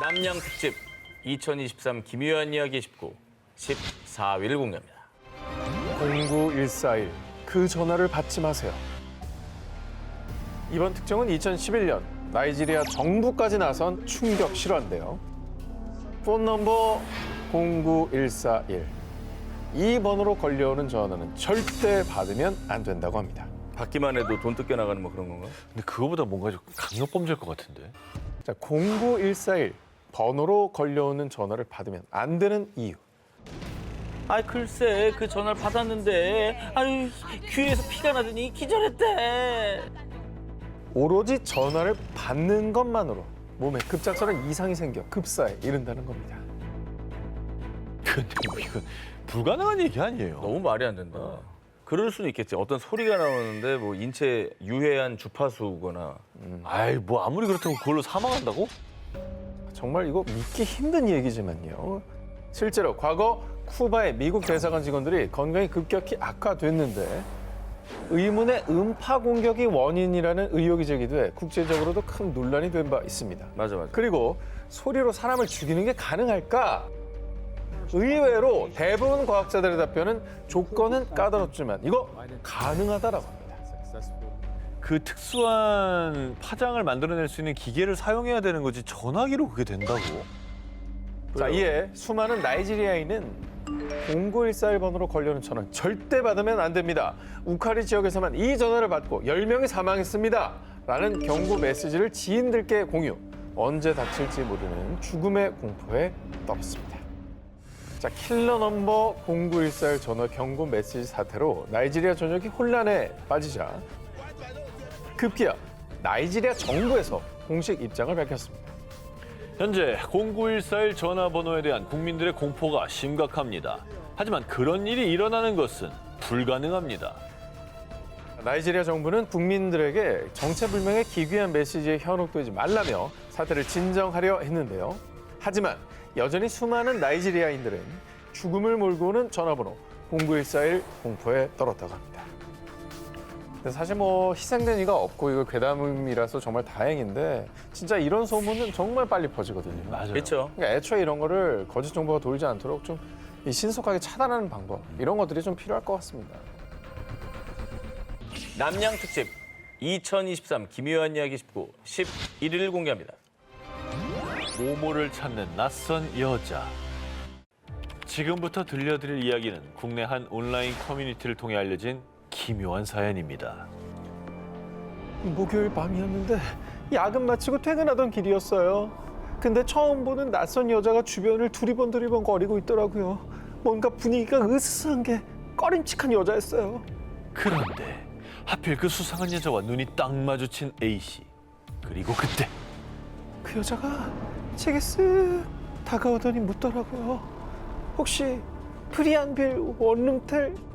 남양 특집 2023 김유한 이야기 19 14위를 공개합니다. 09141 그 전화를 받지 마세요. 이번 특종은 2011년 나이지리아 정부까지 나선 충격 실화인데요. 폰 넘버 09141 이 번호로 걸려오는 전화는 절대 받으면 안 된다고 합니다. 받기만 해도 돈 뜯겨 나가는 뭐 그런 건가? 근데 그거보다 뭔가 좀 강력범죄일 것 같은데. 자, 09141 번호로 걸려오는 전화를 받으면 안 되는 이유. 아이 글쎄 그 전화를 받았는데 아유 귀에서 피가 나더니 기절했대. 오로지 전화를 받는 것만으로 몸에 급작스러운 이상이 생겨 급사에 이른다는 겁니다. 근데 뭐 이건 불가능한 얘기 아니에요. 너무 말이 안 된다. 그럴 수는 있겠지. 어떤 소리가 나오는데 뭐 인체 유해한 주파수거나. 아이 뭐 아무리 그렇다고 그걸로 사망한다고? 정말 이거 믿기 힘든 얘기지만요. 실제로 과거 쿠바의 미국 대사관 직원들이 건강이 급격히 악화됐는데 의문의 음파 공격이 원인이라는 의혹이 제기돼 국제적으로도 큰 논란이 된 바 있습니다. 맞아. 그리고 소리로 사람을 죽이는 게 가능할까? 의외로 대부분 과학자들의 답변은 조건은 까다롭지만 이거 가능하다라고 합니다. 그 특수한 파장을 만들어낼 수 있는 기계를 사용해야 되는 거지 전화기로 그게 된다고? 자, 이에 수많은 나이지리아인은 09141 번호로 걸려오는 전화는 절대 받으면 안 됩니다. 우카리 지역에서만 이 전화를 받고 10명이 사망했습니다. 라는 경고 메시지를 지인들께 공유. 언제 닥칠지 모르는 죽음의 공포에 떨었습니다. 자, 킬러 넘버 09141 전화 경고 메시지 사태로 나이지리아 전역이 혼란에 빠지자 급기야 나이지리아 정부에서 공식 입장을 밝혔습니다. 현재 09141 전화번호에 대한 국민들의 공포가 심각합니다. 하지만 그런 일이 일어나는 것은 불가능합니다. 나이지리아 정부는 국민들에게 정체불명의 기괴한 메시지에 현혹되지 말라며 사태를 진정하려 했는데요. 하지만 여전히 수많은 나이지리아인들은 죽음을 몰고 오는 전화번호 09141 공포에 떨었다고 합니다. 사실 뭐 희생된 이가 없고 이거 괴담이라서 정말 다행인데 진짜 이런 소문은 정말 빨리 퍼지거든요. 맞아요. 그렇죠. 그러니까 애초에 이런 거를 거짓 정보가 돌지 않도록 좀 신속하게 차단하는 방법 이런 것들이 좀 필요할 것 같습니다. 남양 특집 2023 김유한 이야기 19 11위를 공개합니다. 모모를 찾는 낯선 여자. 지금부터 들려드릴 이야기는 국내 한 온라인 커뮤니티를 통해 알려진 기묘한 사연입니다. 목요일 밤이었는데 야근 마치고 퇴근하던 길이었어요. 근데 처음 보는 낯선 여자가 주변을 두리번 거리고 있더라고요. 뭔가 분위기가 으스스한 게 꺼림칙한 여자였어요. 그런데 하필 그 수상한 여자와 눈이 딱 마주친 A씨. 그리고 그때 그 여자가 제게 쓱 다가오더니 묻더라고요. 혹시 프리안빌 원룸텔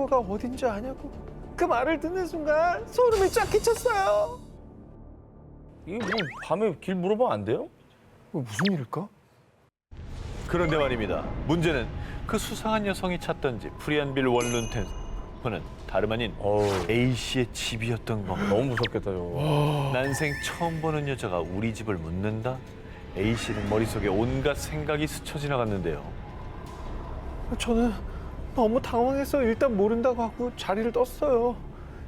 가 어딘지 아냐고. 그 말을 듣는 순간 소름이 쫙 끼쳤어요. 이게 뭐 밤에 길 물어보면 안 돼요? 무슨 일일까? 그런데 말입니다. 문제는 그 수상한 여성이 찾던지 프리안빌 원룸템은 다름 아닌 A씨의 집이었던 겁니다. 너무 무섭겠다 저거. 난생 처음 보는 여자가 우리 집을 묻는다? A씨는 머릿속에 온갖 생각이 스쳐 지나갔는데요. 저는 너무 당황해서 일단 모른다고 하고 자리를 떴어요.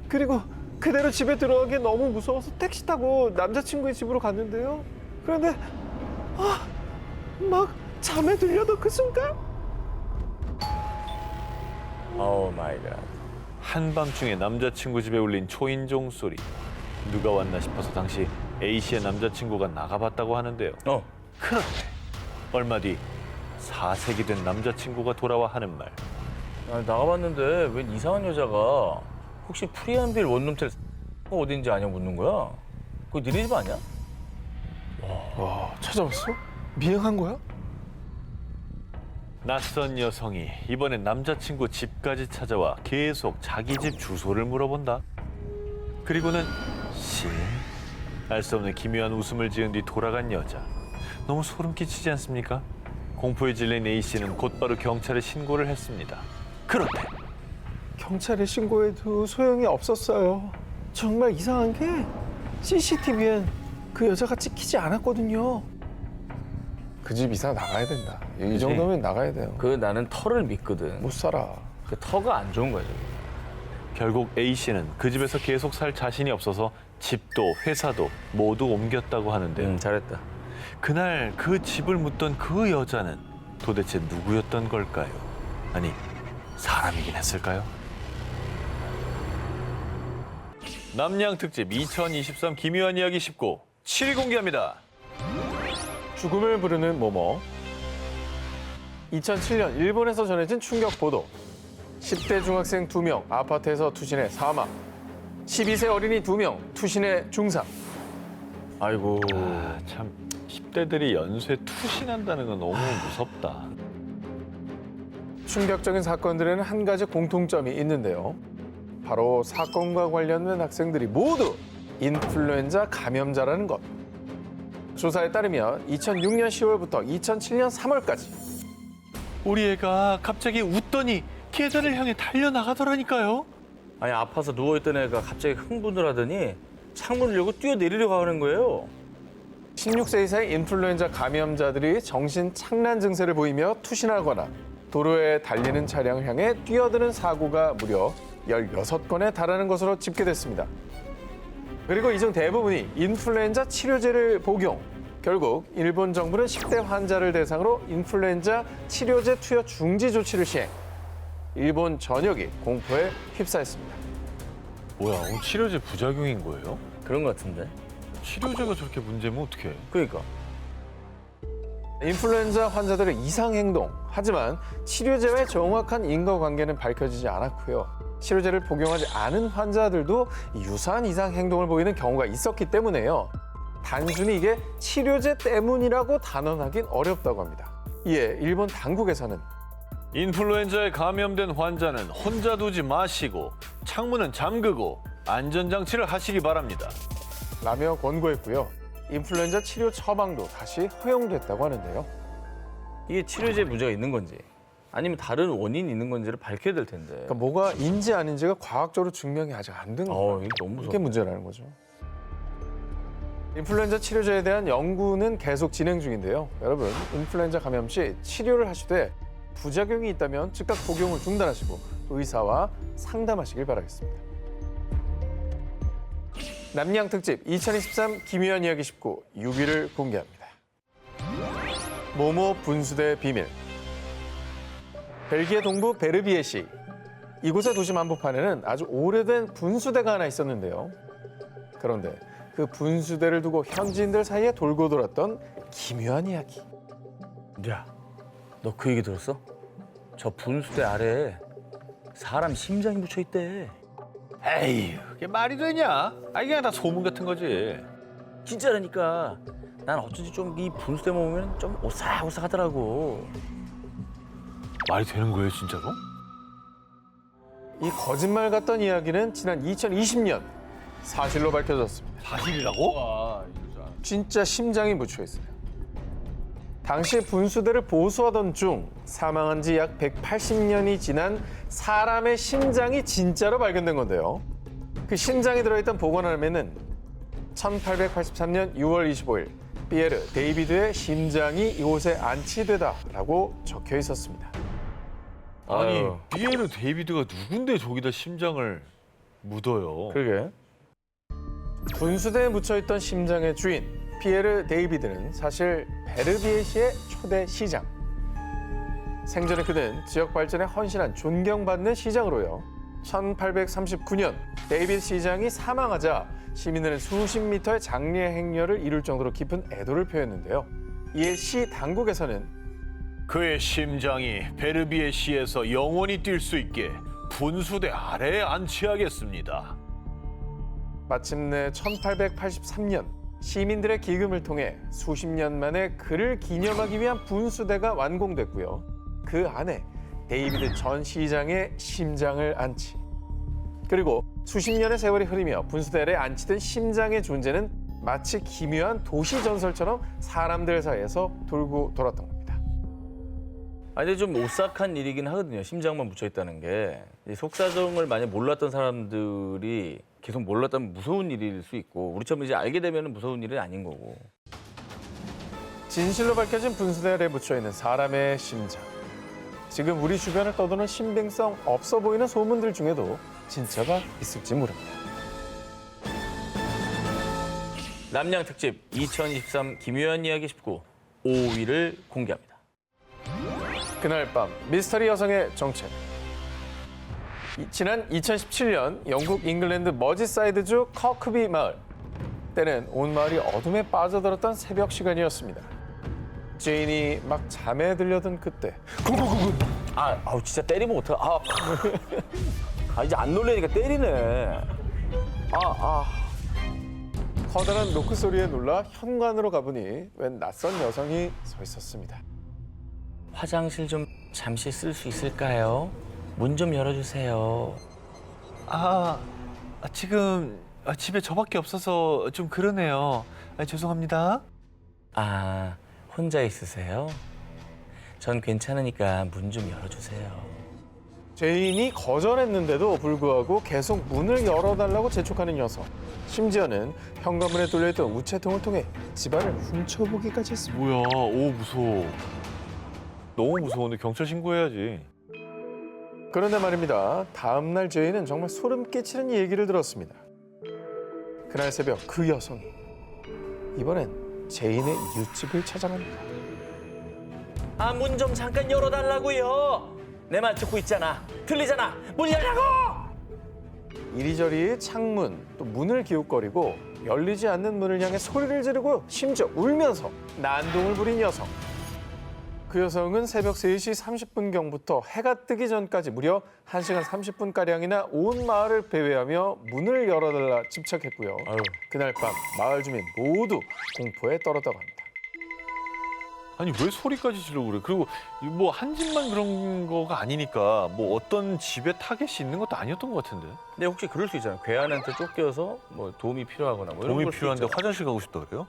그리고 그대로 집에 들어가기 너무 무서워서 택시 타고 남자친구의 집으로 갔는데요. 그런데 막 잠에 들려도 그 순간 오 마이 갓. 한밤중에 남자친구 집에 울린 초인종 소리. 누가 왔나 싶어서 당시 A씨의 남자친구가 나가봤다고 하는데요. 그런데 얼마 뒤 4색이 된 남자친구가 돌아와 하는 말. 나가봤는데 웬 이상한 여자가 혹시 프리안빌 원룸텔 어딘지 아냐 묻는 거야. 그거 니네 집 아니야? 와, 찾아왔어? 미행한 거야? 낯선 여성이 이번엔 남자친구 집까지 찾아와 계속 자기 집 주소를 물어본다. 그리고는 알 수 없는 기묘한 웃음을 지은 뒤 돌아간 여자. 너무 소름 끼치지 않습니까? 공포에 질린 A씨는 곧바로 경찰에 신고를 했습니다. 그런데 경찰에 신고해도 소용이 없었어요. 정말 이상한 게 CCTV엔 그 여자가 찍히지 않았거든요. 그 집 이사 나가야 된다. 이 정도면 나가야 돼요. 그 나는 터를 믿거든. 못 살아. 그 터가 안 좋은 거야, 지금. 결국 A 씨는 그 집에서 계속 살 자신이 없어서 집도 회사도 모두 옮겼다고 하는데요. 잘했다. 그날 그 집을 묻던 그 여자는 도대체 누구였던 걸까요? 아니, 사람이긴 했을까요? 남양 특집 2023 기묘한 이야기 19 7위 공개합니다. 죽음을 부르는 모모. 2007년 일본에서 전해진 충격 보도. 10대 중학생 2명 아파트에서 투신해 사망. 12세 어린이 2명 투신해 중상. 아이고. 아, 참 10대들이 연쇄 투신한다는 건 너무 무섭다. 충격적인 사건들에는 한 가지 공통점이 있는데요. 바로 사건과 관련된 학생들이 모두 인플루엔자 감염자라는 것. 조사에 따르면 2006년 10월부터 2007년 3월까지 우리 애가 갑자기 웃더니 계단을 향해 달려나가더라니까요. 아니, 아파서 누워있던 애가 갑자기 흥분을 하더니 창문을 열고 뛰어내리려고 하는 거예요. 16세 이상의 인플루엔자 감염자들이 정신 착란 증세를 보이며 투신하거나 도로에 달리는 차량을 향해 뛰어드는 사고가 무려 16건에 달하는 것으로 집계됐습니다. 그리고 이 중 대부분이 인플루엔자 치료제를 복용. 결국 일본 정부는 10대 환자를 대상으로 인플루엔자 치료제 투여 중지 조치를 시행. 일본 전역이 공포에 휩싸였습니다. 뭐야, 치료제 부작용인 거예요? 그런 것 같은데. 치료제가 저렇게 문제면 어떡해. 그러니까. 인플루엔자 환자들의 이상 행동. 하지만 치료제와의 정확한 인과관계는 밝혀지지 않았고요. 치료제를 복용하지 않은 환자들도 유사한 이상 행동을 보이는 경우가 있었기 때문에요. 단순히 이게 치료제 때문이라고 단언하긴 어렵다고 합니다. 이에 일본 당국에서는 인플루엔자에 감염된 환자는 혼자 두지 마시고 창문은 잠그고 안전장치를 하시기 바랍니다. 라며 권고했고요. 인플루엔자 치료 처방도 다시 허용됐다고 하는데요. 이게 치료제 문제가 있는 건지 아니면 다른 원인이 있는 건지를 밝혀야 될 텐데. 그러니까 뭐가 인지 아닌지가 과학적으로 증명이 아직 안 된 거예요. 이게 너무 무서워. 이게 문제라는 거죠. 인플루엔자 치료제에 대한 연구는 계속 진행 중인데요. 여러분, 인플루엔자 감염 시 치료를 하시되 부작용이 있다면 즉각 복용을 중단하시고 의사와 상담하시길 바라겠습니다. 남양 특집 2023 기묘한 이야기 19 6위를 공개합니다. 모모 분수대 비밀. 벨기에 동부 베르비에시. 이곳의 도시 한복판에는 아주 오래된 분수대가 하나 있었는데요. 그런데 그 분수대를 두고 현지인들 사이에 돌고 돌았던 기묘한 이야기. 야, 너 그 얘기 들었어? 저 분수대 아래에 사람 심장이 묻혀 있대. 에이, 그게 말이 되냐? 이게 그냥 다 소문 같은 거지. 진짜라니까. 난 어쩐지 좀 이 분수대만 보면 좀 오싹오싹하더라고. 말이 되는 거예요, 진짜로? 이 거짓말 같던 이야기는 지난 2020년 사실로 밝혀졌습니다. 사실이라고? 진짜 심장이 묻혀 있어요. 당시 분수대를 보수하던 중 사망한 지 약 180년이 지난 사람의 심장이 진짜로 발견된 건데요. 그 심장이 들어있던 보관함에는 1883년 6월 25일 피에르 데이비드의 심장이 이곳에 안치되다라고 적혀 있었습니다. 아니, 아유. 피에르 데이비드가 누군데 저기다 심장을 묻어요? 그러게. 분수대에 묻혀있던 심장의 주인 피에르 데이비드는 사실 베르비에시의 초대 시장. 생전에 그는 지역 발전에 헌신한 존경받는 시장으로요. 1839년 데이비드 시장이 사망하자 시민들은 수십 미터의 장례 행렬을 이룰 정도로 깊은 애도를 표했는데요. 이에 시 당국에서는 그의 심장이 베르비에시에서 영원히 뛸 수 있게 분수대 아래에 안치하겠습니다. 마침내 1883년 시민들의 기금을 통해 수십 년 만에 그를 기념하기 위한 분수대가 완공됐고요. 그 안에 데이비드 전 시장의 심장을 안치. 그리고 수십 년의 세월이 흐르며 분수대 아래에 안치된 심장의 존재는 마치 기묘한 도시 전설처럼 사람들 사이에서 돌고 돌았던 겁니다. 아니, 근데 좀 오싹한 일이긴 하거든요. 심장만 묻혀 있다는 게. 이 속사정을 만약 몰랐던 사람들이 계속 몰랐다면 무서운 일일 수 있고 우리처럼 이제 알게 되면 무서운 일은 아닌 거고. 진실로 밝혀진 분수대 아래 묻혀 있는 사람의 심장. 지금 우리 주변을 떠도는 신빙성 없어 보이는 소문들 중에도 진짜가 있을지 모릅니다. 남양 특집 2023 기묘한 이야기 19 5위를 공개합니다. 그날 밤 미스터리 여성의 정체. 지난 2017년 영국 잉글랜드 머지사이드주 커크비 마을. 때는 온 마을이 어둠에 빠져들었던 새벽 시간이었습니다. 제인이 막 잠에 들려든 그때 아우 진짜 때리면 어떡하? 이제 안 놀래니까 때리네. 커다란 노크 소리에 놀라 현관으로 가보니 웬 낯선 여성이 서 있었습니다. 화장실 좀 잠시 쓸 수 있을까요? 문 좀 열어주세요. 지금 집에 저밖에 없어서 좀 그러네요. 죄송합니다. 아, 혼자 있으세요? 전 괜찮으니까 문 좀 열어주세요. 제인이 거절했는데도 불구하고 계속 문을 열어달라고 재촉하는 녀석. 심지어는 현관문에 뚫려있던 우체통을 통해 집안을 훔쳐보기까지 했습니다. 뭐야? 오, 무서워. 너무 무서운데 경찰 신고해야지. 그런데 말입니다. 다음 날 제인은 정말 소름 끼치는 얘기를 들었습니다. 그날 새벽 그 여성이 이번엔 제인의 이웃집을 찾아갑니다. 문 좀 잠깐 열어달라고요. 내 말 듣고 있잖아. 들리잖아. 문 열라고! 이리저리 창문, 또 문을 기웃거리고 열리지 않는 문을 향해 소리를 지르고 심지어 울면서 난동을 부린 여성. 그 여성은 새벽 3시 30분경부터 해가 뜨기 전까지 무려 1시간 30분가량이나 온 마을을 배회하며 문을 열어달라 집착했고요. 그날 밤 마을 주민 모두 공포에 떨었다고 합니다. 아니 왜 소리까지 지르고 그래? 그리고 뭐 한 집만 그런 거가 아니니까 뭐 어떤 집에 타겟이 있는 것도 아니었던 것 같은데. 근데 혹시 그럴 수 있잖아요. 괴한한테 쫓겨서 뭐 도움이 필요하거나 뭐 이런 도움이 걸수 필요한데 있잖아요. 화장실 가고 싶다 그래요?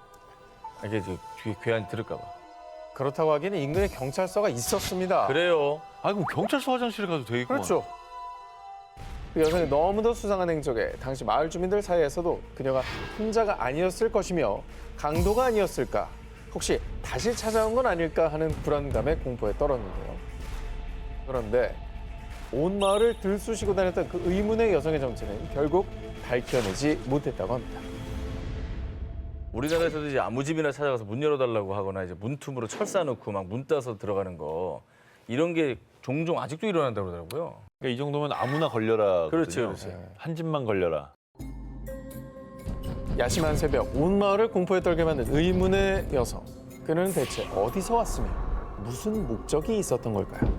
이게 뒤에 괴한이 들을까 봐. 그렇다고 하기에는 인근에 경찰서가 있었습니다. 그래요. 그럼 경찰서 화장실에 가도 되겠구만. 그렇죠. 그 여성이 너무도 수상한 행적에 당시 마을 주민들 사이에서도 그녀가 혼자가 아니었을 것이며 강도가 아니었을까, 혹시 다시 찾아온 건 아닐까 하는 불안감에 공포에 떨었는데요. 그런데 온 마을을 들쑤시고 다녔던 그 의문의 여성의 정체는 결국 밝혀내지 못했다고 합니다. 우리나라에서도 이제 아무 집이나 찾아가서 문 열어달라고 하거나 이제 문틈으로 철사 넣고 막 문 따서 들어가는 거 이런 게 종종 아직도 일어난다고 그러더라고요. 그러니까 이 정도면 아무나 걸려라. 그렇죠, 거든요. 그렇죠. 한 집만 걸려라. 야심한 새벽 온 마을을 공포에 떨게 만든 의문의 여성. 그는 대체 어디서 왔으며 무슨 목적이 있었던 걸까요?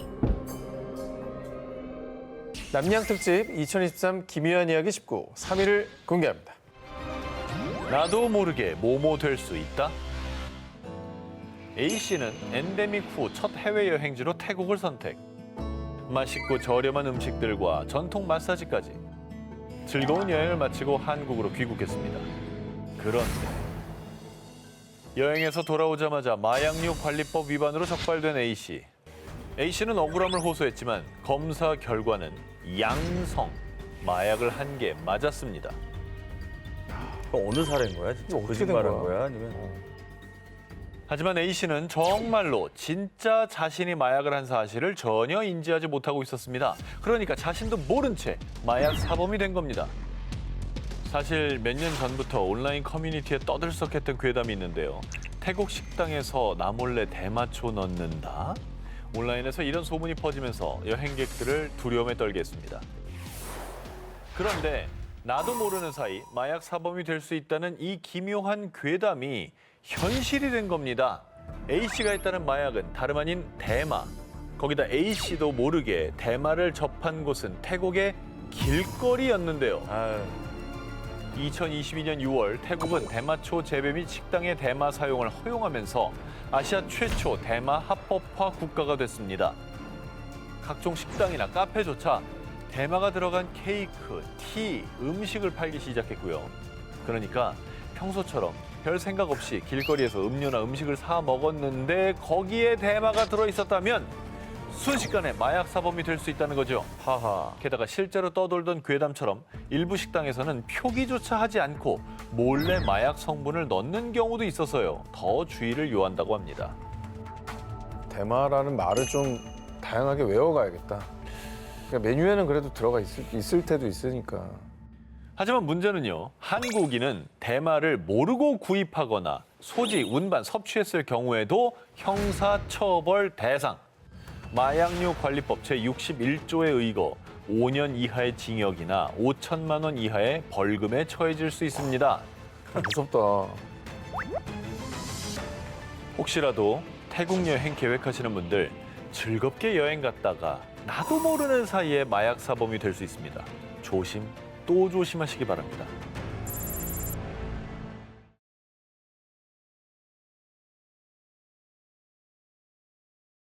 남양 특집 2023 기묘한 이야기 19 3위를 공개합니다. 나도 모르게 모모 될 수 있다. A씨는 엔데믹 후 첫 해외여행지로 태국을 선택. 맛있고 저렴한 음식들과 전통 마사지까지. 즐거운 여행을 마치고 한국으로 귀국했습니다. 그런데 여행에서 돌아오자마자 마약류 관리법 위반으로 적발된 A씨. A씨는 억울함을 호소했지만 검사 결과는 양성, 마약을 한 개 맞았습니다. 어느 사례인 거야? 진짜 이거 어떻게 된 거짓말한 거야? 거야? 아니면 하지만 A씨는 정말로 진짜 자신이 마약을 한 사실을 전혀 인지하지 못하고 있었습니다. 그러니까 자신도 모른 채 마약 사범이 된 겁니다. 사실 몇 년 전부터 온라인 커뮤니티에 떠들썩했던 괴담이 있는데요. 태국 식당에서 나 몰래 대마초 넣는다? 온라인에서 이런 소문이 퍼지면서 여행객들을 두려움에 떨게 했습니다. 그런데 나도 모르는 사이 마약 사범이 될 수 있다는 이 기묘한 괴담이 현실이 된 겁니다. A씨가 했다는 마약은 다름 아닌 대마. 거기다 A씨도 모르게 대마를 접한 곳은 태국의 길거리였는데요. 2022년 6월 태국은 대마초 재배 및 식당의 대마 사용을 허용하면서 아시아 최초 대마 합법화 국가가 됐습니다. 각종 식당이나 카페조차 대마가 들어간 케이크, 티, 음식을 팔기 시작했고요. 그러니까 평소처럼 별 생각 없이 길거리에서 음료나 음식을 사 먹었는데 거기에 대마가 들어있었다면 순식간에 마약 사범이 될 수 있다는 거죠. 하하. 게다가 실제로 떠돌던 괴담처럼 일부 식당에서는 표기조차 하지 않고 몰래 마약 성분을 넣는 경우도 있어서요. 더 주의를 요한다고 합니다. 대마라는 말을 좀 다양하게 외워가야겠다. 그러니까 메뉴에는 그래도 들어가 있을 때도 있으니까. 하지만 문제는요. 한국인은 대마를 모르고 구입하거나 소지, 운반, 섭취했을 경우에도 형사처벌 대상. 마약류 관리법 제61조에 의거 5년 이하의 징역이나 5천만 원 이하의 벌금에 처해질 수 있습니다. 무섭다. 혹시라도 태국 여행 계획하시는 분들 즐겁게 여행 갔다가 나도 모르는 사이에 마약 사범이 될 수 있습니다. 조심 또 조심하시기 바랍니다.